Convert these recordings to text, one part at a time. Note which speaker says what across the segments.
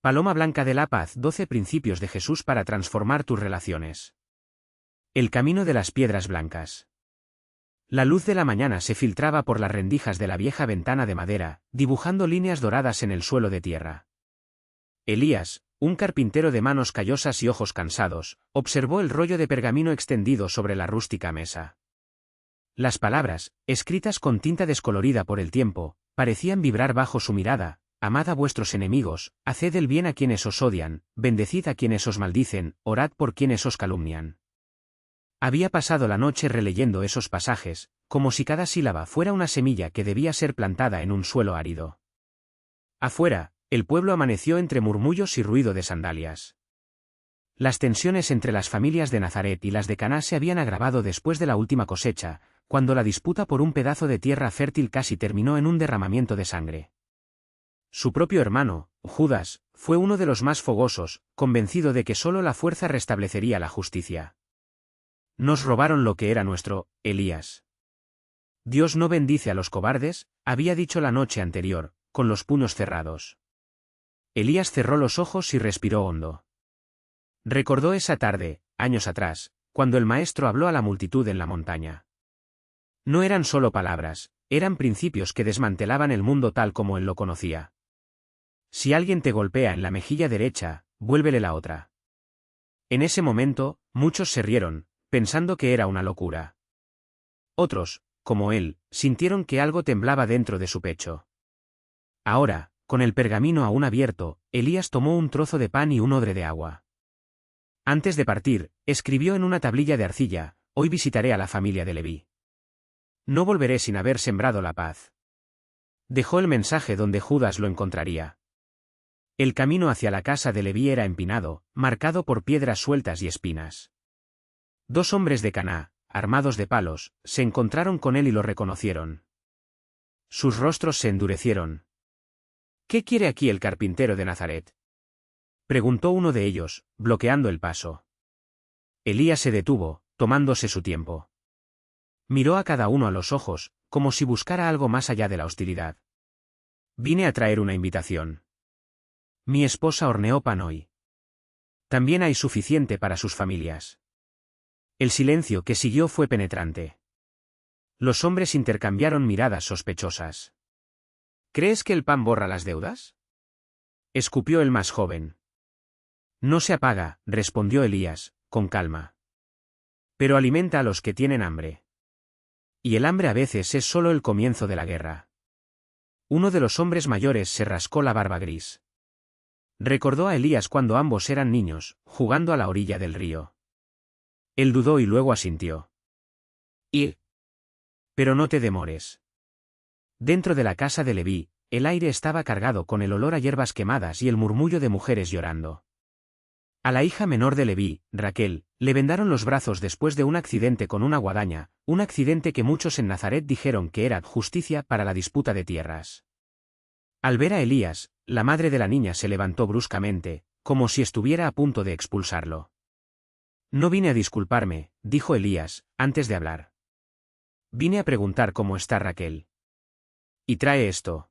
Speaker 1: Paloma Blanca de la Paz, 12 principios de Jesús para transformar tus relaciones. El camino de las piedras blancas. La luz de la mañana se filtraba por las rendijas de la vieja ventana de madera, dibujando líneas doradas en el suelo de tierra. Elías, un carpintero de manos callosas y ojos cansados, observó el rollo de pergamino extendido sobre la rústica mesa. Las palabras, escritas con tinta descolorida por el tiempo, parecían vibrar bajo su mirada. Amad a vuestros enemigos, haced el bien a quienes os odian, bendecid a quienes os maldicen, orad por quienes os calumnian. Había pasado la noche releyendo esos pasajes, como si cada sílaba fuera una semilla que debía ser plantada en un suelo árido. Afuera, el pueblo amaneció entre murmullos y ruido de sandalias. Las tensiones entre las familias de Nazaret y las de Caná se habían agravado después de la última cosecha, cuando la disputa por un pedazo de tierra fértil casi terminó en un derramamiento de sangre. Su propio hermano, Judas, fue uno de los más fogosos, convencido de que solo la fuerza restablecería la justicia. Nos robaron lo que era nuestro, Elías. Dios no bendice a los cobardes, había dicho la noche anterior, con los puños cerrados. Elías cerró los ojos y respiró hondo. Recordó esa tarde, años atrás, cuando el maestro habló a la multitud en la montaña. No eran solo palabras, eran principios que desmantelaban el mundo tal como él lo conocía. Si alguien te golpea en la mejilla derecha, vuélvele la otra. En ese momento, muchos se rieron, pensando que era una locura. Otros, como él, sintieron que algo temblaba dentro de su pecho. Ahora, con el pergamino aún abierto, Elías tomó un trozo de pan y un odre de agua. Antes de partir, escribió en una tablilla de arcilla: hoy visitaré a la familia de Leví. No volveré sin haber sembrado la paz. Dejó el mensaje donde Judas lo encontraría. El camino hacia la casa de Leví era empinado, marcado por piedras sueltas y espinas. Dos hombres de Caná, armados de palos, se encontraron con él y lo reconocieron. Sus rostros se endurecieron. ¿Qué quiere aquí el carpintero de Nazaret?, preguntó uno de ellos, bloqueando el paso. Elías se detuvo, tomándose su tiempo. Miró a cada uno a los ojos, como si buscara algo más allá de la hostilidad. Vine a traer una invitación. Mi esposa horneó pan hoy. También hay suficiente para sus familias. El silencio que siguió fue penetrante. Los hombres intercambiaron miradas sospechosas. ¿Crees que el pan borra las deudas?, escupió el más joven. No se apaga, respondió Elías, con calma. Pero alimenta a los que tienen hambre. Y el hambre a veces es solo el comienzo de la guerra. Uno de los hombres mayores se rascó la barba gris. Recordó a Elías cuando ambos eran niños, jugando a la orilla del río. Él dudó y luego asintió. Pero no te demores. Dentro de la casa de Leví, el aire estaba cargado con el olor a hierbas quemadas y el murmullo de mujeres llorando. A la hija menor de Leví, Raquel, le vendaron los brazos después de un accidente con una guadaña, un accidente que muchos en Nazaret dijeron que era justicia para la disputa de tierras. Al ver a Elías, la madre de la niña se levantó bruscamente, como si estuviera a punto de expulsarlo. No vine a disculparme, dijo Elías, antes de hablar. Vine a preguntar cómo está Raquel. Y trae esto.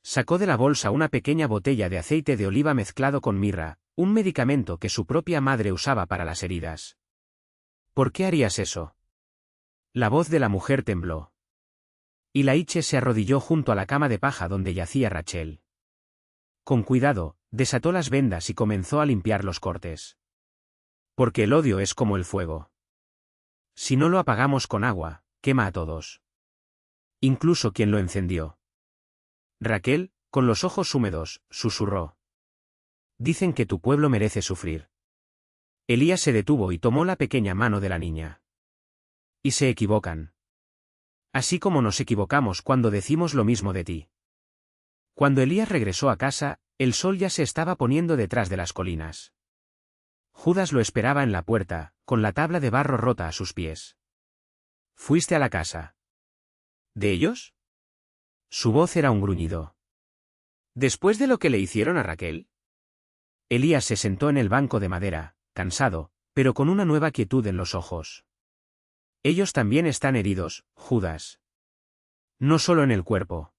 Speaker 1: Sacó de la bolsa una pequeña botella de aceite de oliva mezclado con mirra, un medicamento que su propia madre usaba para las heridas. ¿Por qué harías eso?, la voz de la mujer tembló. Y Laiche se arrodilló junto a la cama de paja donde yacía Rachel. Con cuidado, desató las vendas y comenzó a limpiar los cortes. Porque el odio es como el fuego. Si no lo apagamos con agua, quema a todos. Incluso quien lo encendió. Raquel, con los ojos húmedos, susurró. Dicen que tu pueblo merece sufrir. Elías se detuvo y tomó la pequeña mano de la niña. Y se equivocan. Así como nos equivocamos cuando decimos lo mismo de ti. Cuando Elías regresó a casa, el sol ya se estaba poniendo detrás de las colinas. Judas lo esperaba en la puerta, con la tabla de barro rota a sus pies. ¿Fuiste a la casa de ellos? Su voz era un gruñido. ¿Después de lo que le hicieron a Raquel? Elías se sentó en el banco de madera, cansado, pero con una nueva quietud en los ojos. Ellos también están heridos, Judas. No solo en el cuerpo.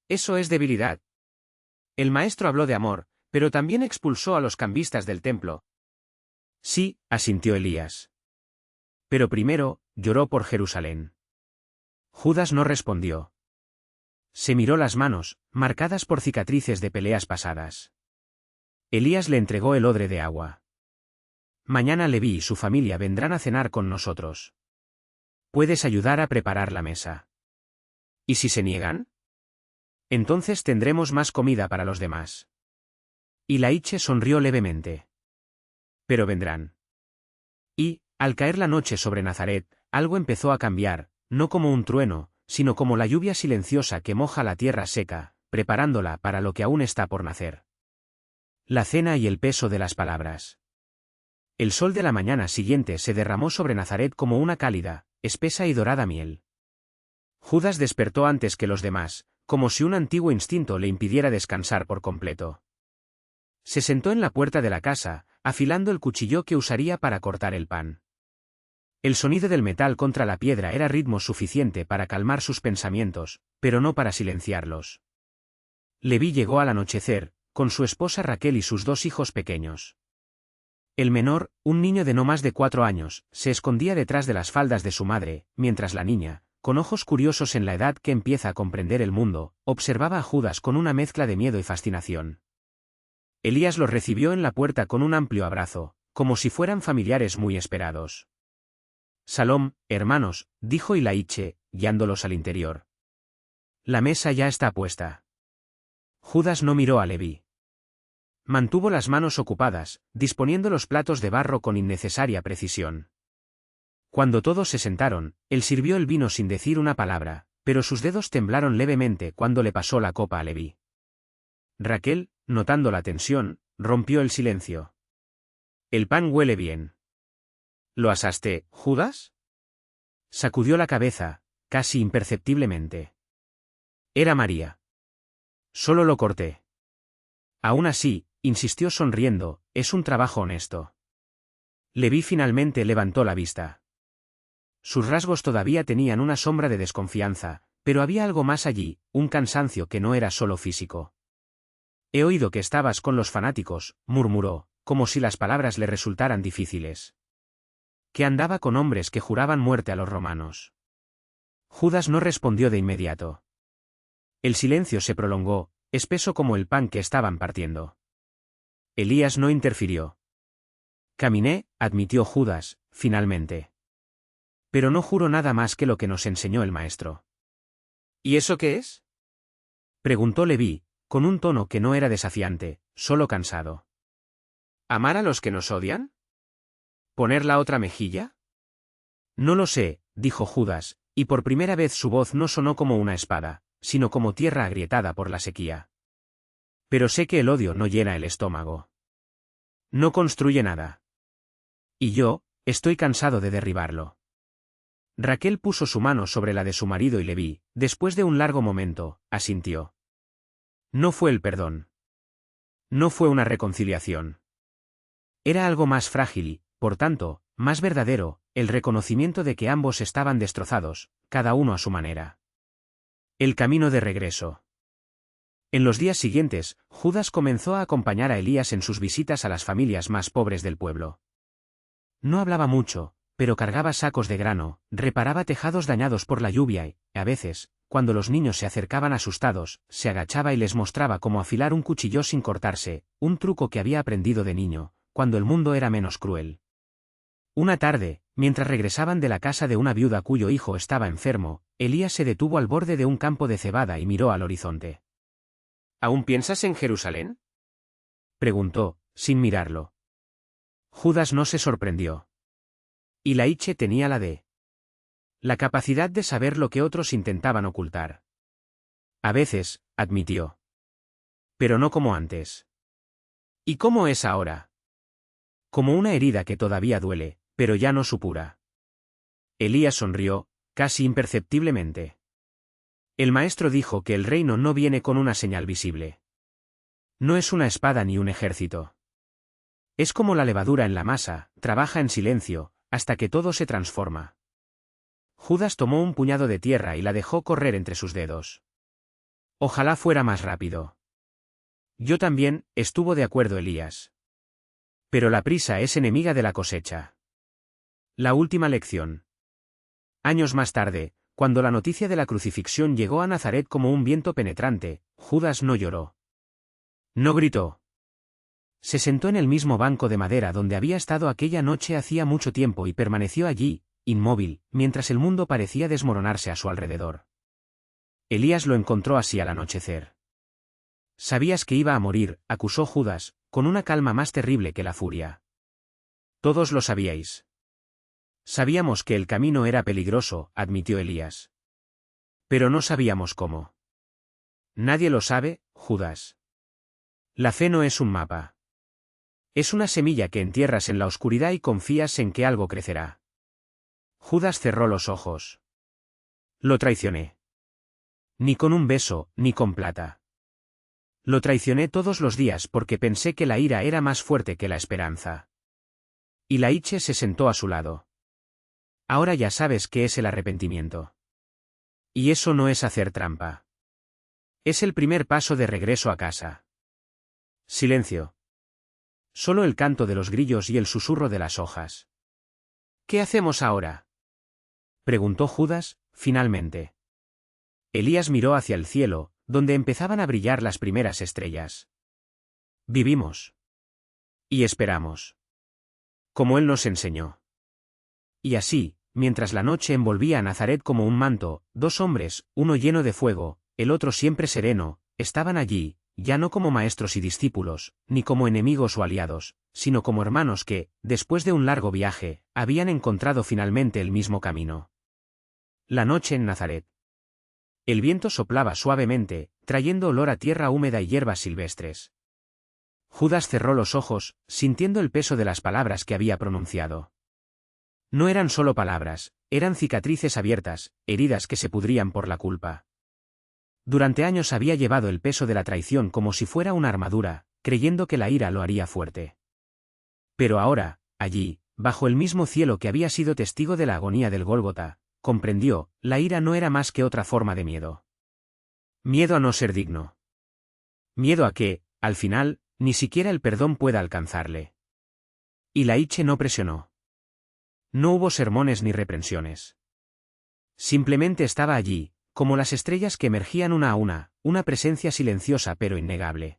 Speaker 1: Eso es debilidad. El maestro habló de amor, Pero también expulsó a los cambistas del templo. Sí, asintió Elías. Pero primero, lloró por Jerusalén. Judas no respondió. Se miró las manos, marcadas por cicatrices de peleas pasadas. Elías le entregó el odre de agua. Mañana Leví y su familia vendrán a cenar con nosotros. ¿Puedes ayudar a preparar la mesa? ¿Y si se niegan? Entonces tendremos más comida para los demás. Y Laiche sonrió levemente. Pero vendrán. Y, al caer la noche sobre Nazaret, algo empezó a cambiar, no como un trueno, sino como la lluvia silenciosa que moja la tierra seca, preparándola para lo que aún está por nacer. La cena y el peso de las palabras. El sol de la mañana siguiente se derramó sobre Nazaret como una cálida, espesa y dorada miel. Judas despertó antes que los demás, como si un antiguo instinto le impidiera descansar por completo. Se sentó en la puerta de la casa, afilando el cuchillo que usaría para cortar el pan. El sonido del metal contra la piedra era ritmo suficiente para calmar sus pensamientos, pero no para silenciarlos. Leví llegó al anochecer, con su esposa Raquel y sus 2 hijos pequeños. El menor, un niño de no más de 4 años, se escondía detrás de las faldas de su madre, mientras la niña, con ojos curiosos en la edad que empieza a comprender el mundo, observaba a Judas con una mezcla de miedo y fascinación. Elías los recibió en la puerta con un amplio abrazo, como si fueran familiares muy esperados. Salom, hermanos, dijo Laiche, guiándolos al interior. La mesa ya está puesta. Judas no miró a Leví. Mantuvo las manos ocupadas, disponiendo los platos de barro con innecesaria precisión. Cuando todos se sentaron, él sirvió el vino sin decir una palabra, pero sus dedos temblaron levemente cuando le pasó la copa a Leví. Raquel, notando la tensión, rompió el silencio. El pan huele bien. ¿Lo asaste, Judas? Sacudió la cabeza, casi imperceptiblemente. Era María. Solo lo corté. Aún así, insistió sonriendo, es un trabajo honesto. Leví finalmente levantó la vista. Sus rasgos todavía tenían una sombra de desconfianza, pero había algo más allí, un cansancio que no era solo físico. He oído que estabas con los fanáticos, murmuró, como si las palabras le resultaran difíciles. Que andaba con hombres que juraban muerte a los romanos. Judas no respondió de inmediato. El silencio se prolongó, espeso como el pan que estaban partiendo. Elías no interfirió. Caminé, admitió Judas, finalmente. Pero no juro nada más que lo que nos enseñó el maestro. ¿Y eso qué es? Preguntó Leví, con un tono que no era desafiante, solo cansado. ¿Amar a los que nos odian? ¿Poner la otra mejilla? No lo sé, dijo Judas, y por primera vez su voz no sonó como una espada, sino como tierra agrietada por la sequía. Pero sé que el odio no llena el estómago. No construye nada. Y yo, estoy cansado de derribarlo. Raquel puso su mano sobre la de su marido y Leví, después de un largo momento, asintió. No fue el perdón. No fue una reconciliación. Era algo más frágil y, por tanto, más verdadero, el reconocimiento de que ambos estaban destrozados, cada uno a su manera. El camino de regreso. En los días siguientes, Judas comenzó a acompañar a Elías en sus visitas a las familias más pobres del pueblo. No hablaba mucho, pero cargaba sacos de grano, reparaba tejados dañados por la lluvia y, a veces, cuando los niños se acercaban asustados, se agachaba y les mostraba cómo afilar un cuchillo sin cortarse, un truco que había aprendido de niño, cuando el mundo era menos cruel. Una tarde, mientras regresaban de la casa de una viuda cuyo hijo estaba enfermo, Elías se detuvo al borde de un campo de cebada y miró al horizonte. ¿Aún piensas en Jerusalén? Preguntó, sin mirarlo. Judas no se sorprendió. Laiche tenía la capacidad de saber lo que otros intentaban ocultar. A veces, admitió. Pero no como antes. ¿Y cómo es ahora? Como una herida que todavía duele, pero ya no supura. Elías sonrió, casi imperceptiblemente. El maestro dijo que el reino no viene con una señal visible. No es una espada ni un ejército. Es como la levadura en la masa, trabaja en silencio, hasta que todo se transforma. Judas tomó un puñado de tierra y la dejó correr entre sus dedos. Ojalá fuera más rápido. Yo también, estuvo de acuerdo Elías. Pero la prisa es enemiga de la cosecha. La última lección. Años más tarde, cuando la noticia de la crucifixión llegó a Nazaret como un viento penetrante, Judas no lloró. No gritó. Se sentó en el mismo banco de madera donde había estado aquella noche hacía mucho tiempo y permaneció allí, inmóvil, mientras el mundo parecía desmoronarse a su alrededor. Elías lo encontró así al anochecer. Sabías que iba a morir, acusó Judas, con una calma más terrible que la furia. Todos lo sabíais. Sabíamos que el camino era peligroso, admitió Elías. Pero no sabíamos cómo. Nadie lo sabe, Judas. La fe no es un mapa. Es una semilla que entierras en la oscuridad y confías en que algo crecerá. Judas cerró los ojos. Lo traicioné. Ni con un beso, ni con plata. Lo traicioné todos los días porque pensé que la ira era más fuerte que la esperanza. Y Laiche se sentó a su lado. Ahora ya sabes qué es el arrepentimiento. Y eso no es hacer trampa. Es el primer paso de regreso a casa. Silencio. Solo el canto de los grillos y el susurro de las hojas. ¿Qué hacemos ahora?, preguntó Judas, finalmente. Elías miró hacia el cielo, donde empezaban a brillar las primeras estrellas. Vivimos. Y esperamos. Como él nos enseñó. Y así, mientras la noche envolvía a Nazaret como un manto, dos hombres, uno lleno de fuego, el otro siempre sereno, estaban allí, ya no como maestros y discípulos, ni como enemigos o aliados, sino como hermanos que, después de un largo viaje, habían encontrado finalmente el mismo camino. La noche en Nazaret. El viento soplaba suavemente, trayendo olor a tierra húmeda y hierbas silvestres. Judas cerró los ojos, sintiendo el peso de las palabras que había pronunciado. No eran solo palabras, eran cicatrices abiertas, heridas que se pudrían por la culpa. Durante años había llevado el peso de la traición como si fuera una armadura, creyendo que la ira lo haría fuerte. Pero ahora, allí, bajo el mismo cielo que había sido testigo de la agonía del Gólgota, comprendió, la ira no era más que otra forma de miedo. Miedo a no ser digno. Miedo a que, al final, ni siquiera el perdón pueda alcanzarle. Y Laiche no presionó. No hubo sermones ni reprensiones. Simplemente estaba allí, como las estrellas que emergían una a una presencia silenciosa pero innegable.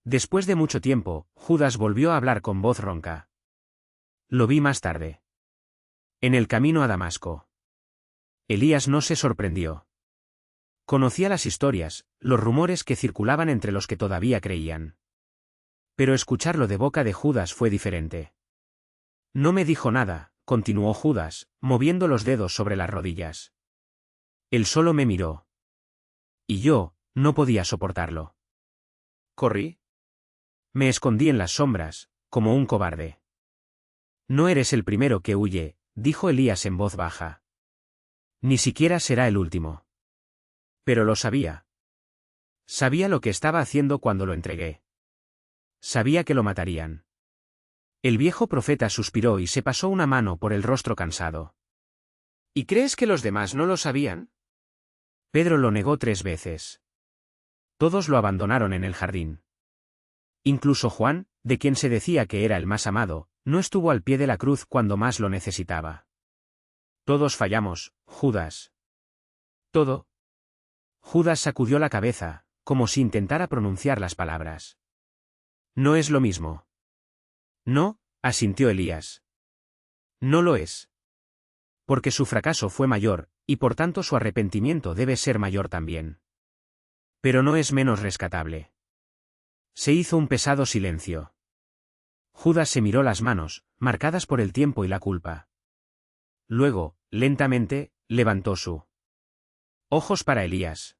Speaker 1: Después de mucho tiempo, Judas volvió a hablar con voz ronca. Lo vi más tarde. En el camino a Damasco. Elías no se sorprendió. Conocía las historias, los rumores que circulaban entre los que todavía creían. Pero escucharlo de boca de Judas fue diferente. No me dijo nada, continuó Judas, moviendo los dedos sobre las rodillas. Él solo me miró. Y yo, no podía soportarlo. Corrí. Me escondí en las sombras, como un cobarde. No eres el primero que huye, dijo Elías en voz baja. Ni siquiera será el último. Pero lo sabía. Sabía lo que estaba haciendo cuando lo entregué. Sabía que lo matarían. El viejo profeta suspiró y se pasó una mano por el rostro cansado. ¿Y crees que los demás no lo sabían? Pedro lo negó 3 veces. Todos lo abandonaron en el jardín. Incluso Juan, de quien se decía que era el más amado, no estuvo al pie de la cruz cuando más lo necesitaba. Todos fallamos, Judas. ¿Todo? Judas sacudió la cabeza, como si intentara pronunciar las palabras. No es lo mismo. No, asintió Elías. No lo es. Porque su fracaso fue mayor, y por tanto su arrepentimiento debe ser mayor también. Pero no es menos rescatable. Se hizo un pesado silencio. Judas se miró las manos, marcadas por el tiempo y la culpa. Luego, lentamente, levantó su ojos para Elías.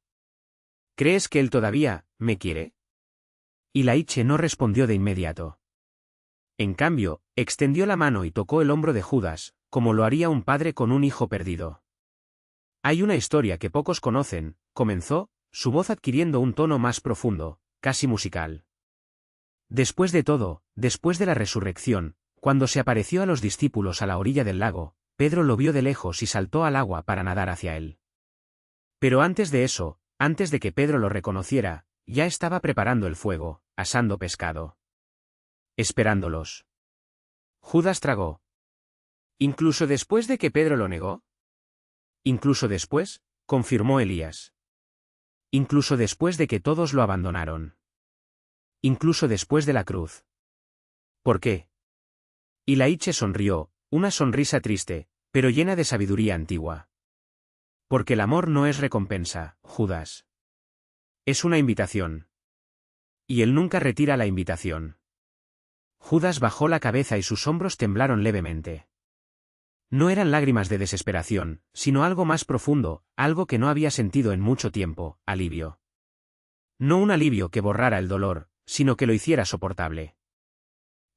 Speaker 1: ¿Crees que él todavía me quiere? Y Laiche no respondió de inmediato. En cambio, extendió la mano y tocó el hombro de Judas, como lo haría un padre con un hijo perdido. Hay una historia que pocos conocen, comenzó, su voz adquiriendo un tono más profundo, casi musical. Después de todo, después de la resurrección, cuando se apareció a los discípulos a la orilla del lago, Pedro lo vio de lejos y saltó al agua para nadar hacia él. Pero antes de eso, antes de que Pedro lo reconociera, ya estaba preparando el fuego, asando pescado. Esperándolos. Judas tragó. ¿Incluso después de que Pedro lo negó? Incluso después, confirmó Elías. Incluso después de que todos lo abandonaron. Incluso después de la cruz. ¿Por qué? Y Laiche sonrió, una sonrisa triste, pero llena de sabiduría antigua. Porque el amor no es recompensa, Judas. Es una invitación. Y él nunca retira la invitación. Judas bajó la cabeza y sus hombros temblaron levemente. No eran lágrimas de desesperación, sino algo más profundo, algo que no había sentido en mucho tiempo, alivio. No un alivio que borrara el dolor, sino que lo hiciera soportable.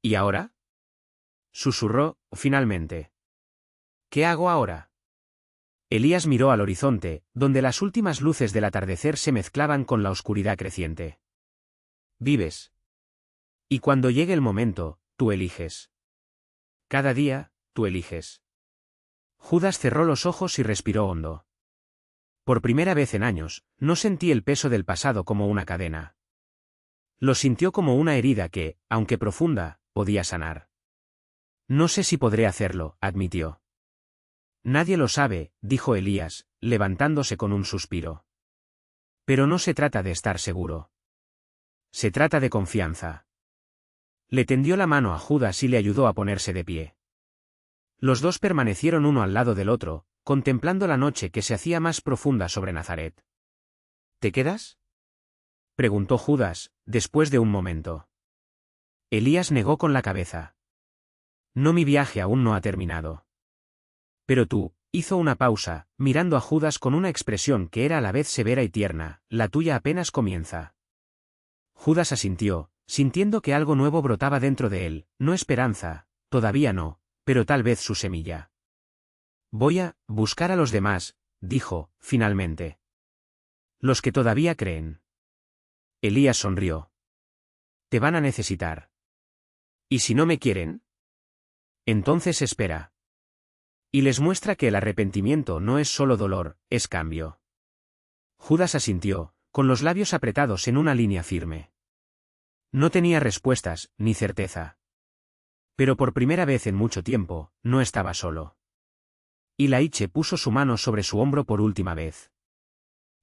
Speaker 1: ¿Y ahora? Susurró, finalmente. ¿Qué hago ahora? Elías miró al horizonte, donde las últimas luces del atardecer se mezclaban con la oscuridad creciente. Vives. Y cuando llegue el momento, tú eliges. Cada día, tú eliges. Judas cerró los ojos y respiró hondo. Por primera vez en años, no sentí el peso del pasado como una cadena. Lo sintió como una herida que, aunque profunda, podía sanar. No sé si podré hacerlo, admitió. Nadie lo sabe, dijo Elías, levantándose con un suspiro. Pero no se trata de estar seguro. Se trata de confianza. Le tendió la mano a Judas y le ayudó a ponerse de pie. Los dos permanecieron uno al lado del otro, contemplando la noche que se hacía más profunda sobre Nazaret. ¿Te quedas? Preguntó Judas, después de un momento. Elías negó con la cabeza. No, mi viaje aún no ha terminado. Pero tú, hizo una pausa, mirando a Judas con una expresión que era a la vez severa y tierna, la tuya apenas comienza. Judas asintió, sintiendo que algo nuevo brotaba dentro de él, no esperanza, todavía no, pero tal vez su semilla. Voy a buscar a los demás, dijo, finalmente. Los que todavía creen. Elías sonrió. Te van a necesitar. ¿Y si no me quieren? Entonces espera. Y les muestra que el arrepentimiento no es solo dolor, es cambio. Judas asintió, con los labios apretados en una línea firme. No tenía respuestas, ni certeza. Pero por primera vez en mucho tiempo, no estaba solo. Y Laiche puso su mano sobre su hombro por última vez.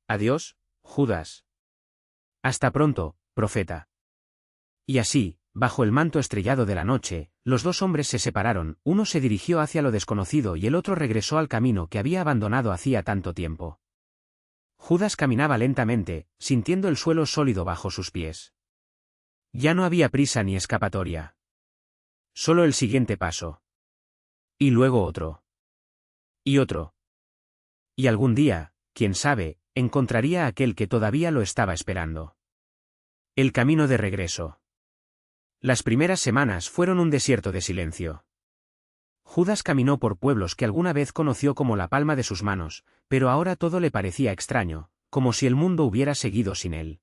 Speaker 1: Adiós, Judas. Hasta pronto, profeta. Y así, bajo el manto estrellado de la noche, los dos hombres se separaron, uno se dirigió hacia lo desconocido y el otro regresó al camino que había abandonado hacía tanto tiempo. Judas caminaba lentamente, sintiendo el suelo sólido bajo sus pies. Ya no había prisa ni escapatoria. Solo el siguiente paso. Y luego otro. Y otro. Y algún día, quién sabe, encontraría a aquel que todavía lo estaba esperando. El camino de regreso. Las primeras semanas fueron un desierto de silencio. Judas caminó por pueblos que alguna vez conoció como la palma de sus manos, pero ahora todo le parecía extraño, como si el mundo hubiera seguido sin él.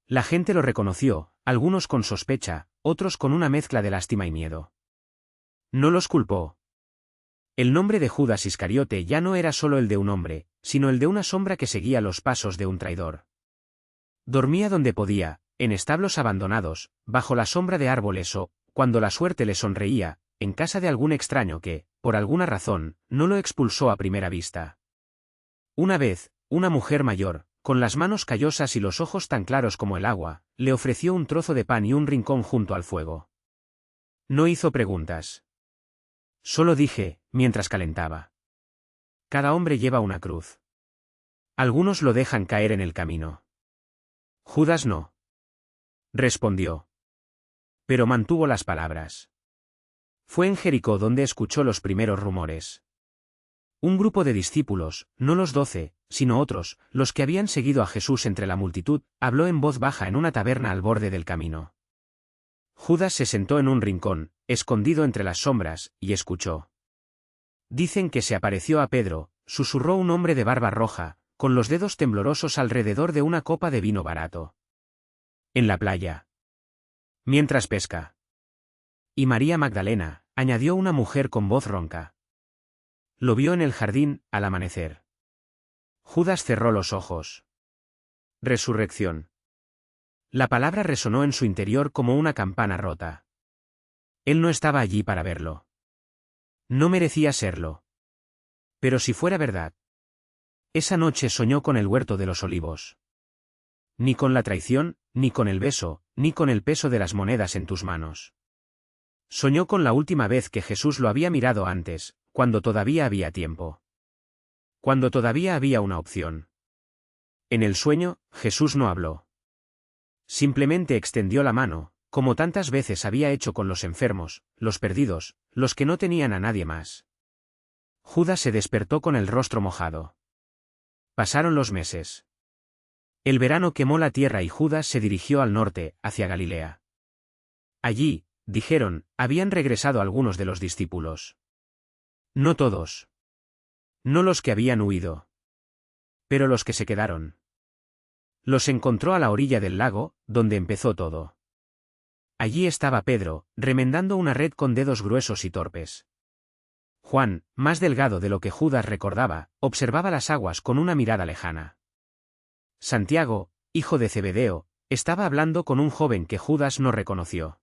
Speaker 1: La gente lo reconoció, algunos con sospecha, otros con una mezcla de lástima y miedo. No los culpó. El nombre de Judas Iscariote ya no era solo el de un hombre, sino el de una sombra que seguía los pasos de un traidor. Dormía donde podía, en establos abandonados, bajo la sombra de árboles o, cuando la suerte le sonreía, en casa de algún extraño que, por alguna razón, no lo expulsó a primera vista. Una vez, una mujer mayor, con las manos callosas y los ojos tan claros como el agua, le ofreció un trozo de pan y un rincón junto al fuego. No hizo preguntas. Solo dije, mientras calentaba. Cada hombre lleva una cruz. Algunos lo dejan caer en el camino. Judas no. Respondió. Pero mantuvo las palabras. Fue en Jericó donde escuchó los primeros rumores. Un grupo de discípulos, no los 12, sino otros, los que habían seguido a Jesús entre la multitud, habló en voz baja en una taberna al borde del camino. Judas se sentó en un rincón, escondido entre las sombras, y escuchó. Dicen que se apareció a Pedro, susurró un hombre de barba roja, con los dedos temblorosos alrededor de una copa de vino barato. En la playa. Mientras pesca. Y María Magdalena, añadió una mujer con voz ronca. Lo vio en el jardín, al amanecer. Judas cerró los ojos. Resurrección. La palabra resonó en su interior como una campana rota. Él no estaba allí para verlo. No merecía serlo. Pero si fuera verdad. Esa noche soñó con el huerto de los olivos. Ni con la traición, ni con el beso, ni con el peso de las monedas en tus manos. Soñó con la última vez que Jesús lo había mirado antes, cuando todavía había tiempo. Cuando todavía había una opción. En el sueño, Jesús no habló. Simplemente extendió la mano, como tantas veces había hecho con los enfermos, los perdidos, los que no tenían a nadie más. Judas se despertó con el rostro mojado. Pasaron los meses. El verano quemó la tierra y Judas se dirigió al norte, hacia Galilea. Allí, dijeron, habían regresado algunos de los discípulos. No todos. No los que habían huido. Pero los que se quedaron. Los encontró a la orilla del lago, donde empezó todo. Allí estaba Pedro, remendando una red con dedos gruesos y torpes. Juan, más delgado de lo que Judas recordaba, observaba las aguas con una mirada lejana. Santiago, hijo de Zebedeo, estaba hablando con un joven que Judas no reconoció.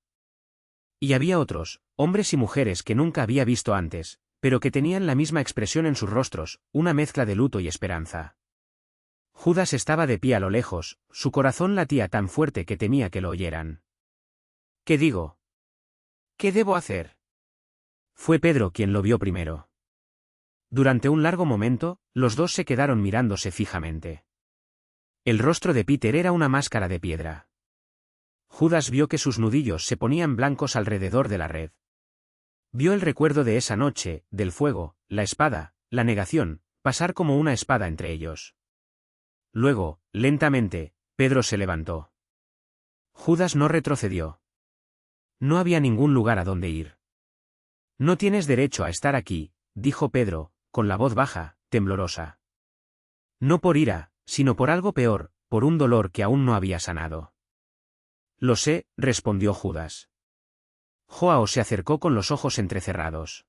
Speaker 1: Y había otros, hombres y mujeres que nunca había visto antes, pero que tenían la misma expresión en sus rostros, una mezcla de luto y esperanza. Judas estaba de pie a lo lejos, su corazón latía tan fuerte que temía que lo oyeran. ¿Qué digo? ¿Qué debo hacer? Fue Pedro quien lo vio primero. Durante un largo momento, los dos se quedaron mirándose fijamente. El rostro de Peter era una máscara de piedra. Judas vio que sus nudillos se ponían blancos alrededor de la red. Vio el recuerdo de esa noche, del fuego, la espada, la negación, pasar como una espada entre ellos. Luego, lentamente, Pedro se levantó. Judas no retrocedió. No había ningún lugar a donde ir. No tienes derecho a estar aquí, dijo Pedro, con la voz baja, temblorosa. No por ira, sino por algo peor, por un dolor que aún no había sanado. Lo sé, respondió Judas. Joao se acercó con los ojos entrecerrados.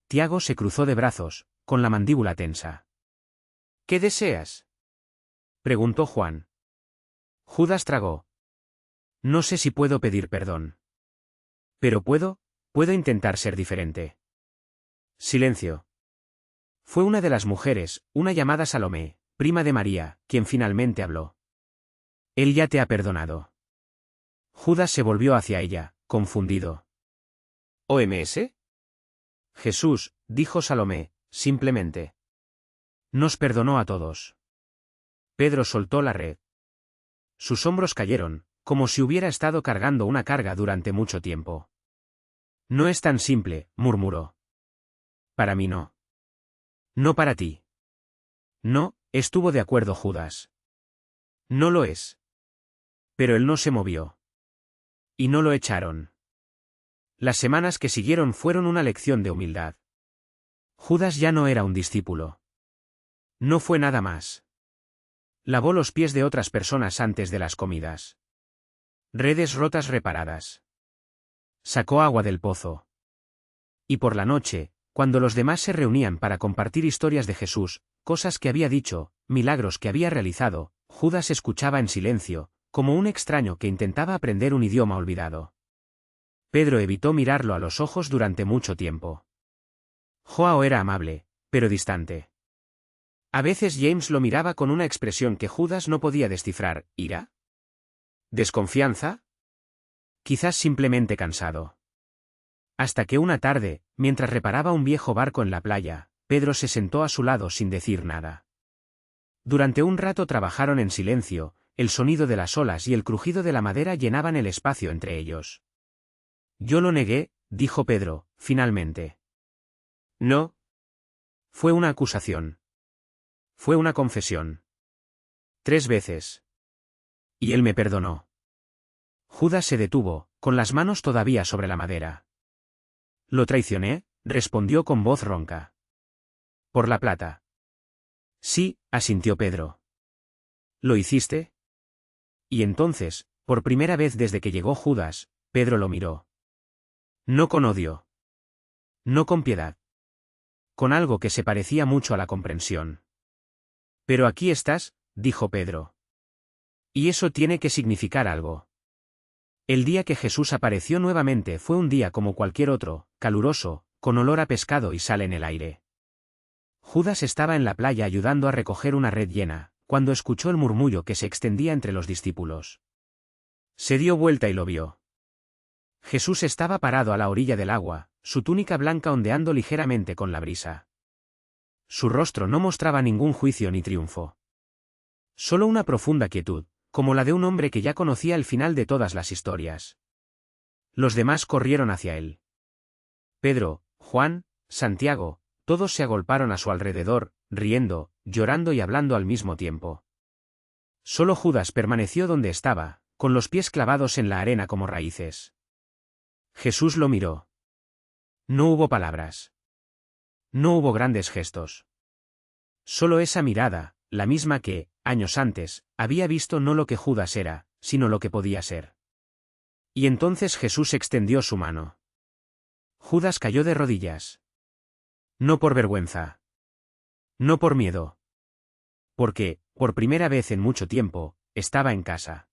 Speaker 1: Tiago se cruzó de brazos, con la mandíbula tensa. ¿Qué deseas? Preguntó Juan. Judas tragó. No sé si puedo pedir perdón. Pero puedo intentar ser diferente. Silencio. Fue una de las mujeres, una llamada Salomé, prima de María, quien finalmente habló. Él ya te ha perdonado. Judas se volvió hacia ella, confundido. ¿OMS? Jesús, dijo Salomé, simplemente. Nos perdonó a todos. Pedro soltó la red. Sus hombros cayeron, como si hubiera estado cargando una carga durante mucho tiempo. No es tan simple, murmuró. Para mí no. No para ti. No, estuvo de acuerdo Judas. No lo es. Pero él no se movió. Y no lo echaron. Las semanas que siguieron fueron una lección de humildad. Judas ya no era un discípulo. No fue nada más. Lavó los pies de otras personas antes de las comidas. Redes rotas reparadas. Sacó agua del pozo. Y por la noche, cuando los demás se reunían para compartir historias de Jesús, cosas que había dicho, milagros que había realizado, Judas escuchaba en silencio, como un extraño que intentaba aprender un idioma olvidado. Pedro evitó mirarlo a los ojos durante mucho tiempo. Joao era amable, pero distante. A veces James lo miraba con una expresión que Judas no podía descifrar, ¿ira? ¿Desconfianza? Quizás simplemente cansado. Hasta que una tarde, mientras reparaba un viejo barco en la playa, Pedro se sentó a su lado sin decir nada. Durante un rato trabajaron en silencio, el sonido de las olas y el crujido de la madera llenaban el espacio entre ellos. Yo lo negué, dijo Pedro, finalmente. No. Fue una acusación. Fue una confesión. 3 veces. Y él me perdonó. Judas se detuvo, con las manos todavía sobre la madera. Lo traicioné, respondió con voz ronca. Por la plata. Sí, asintió Pedro. ¿Lo hiciste? Y entonces, por primera vez desde que llegó Judas, Pedro lo miró. No con odio. No con piedad. Con algo que se parecía mucho a la comprensión. Pero aquí estás, dijo Pedro. Y eso tiene que significar algo. El día que Jesús apareció nuevamente fue un día como cualquier otro, caluroso, con olor a pescado y sal en el aire. Judas estaba en la playa ayudando a recoger una red llena, cuando escuchó el murmullo que se extendía entre los discípulos. Se dio vuelta y lo vio. Jesús estaba parado a la orilla del agua, su túnica blanca ondeando ligeramente con la brisa. Su rostro no mostraba ningún juicio ni triunfo. Solo una profunda quietud, como la de un hombre que ya conocía el final de todas las historias. Los demás corrieron hacia él. Pedro, Juan, Santiago, todos se agolparon a su alrededor, riendo, llorando y hablando al mismo tiempo. Solo Judas permaneció donde estaba, con los pies clavados en la arena como raíces. Jesús lo miró. No hubo palabras. No hubo grandes gestos. Solo esa mirada, la misma que, años antes, había visto no lo que Judas era, sino lo que podía ser. Y entonces Jesús extendió su mano. Judas cayó de rodillas. No por vergüenza. No por miedo. Porque, por primera vez en mucho tiempo, estaba en casa.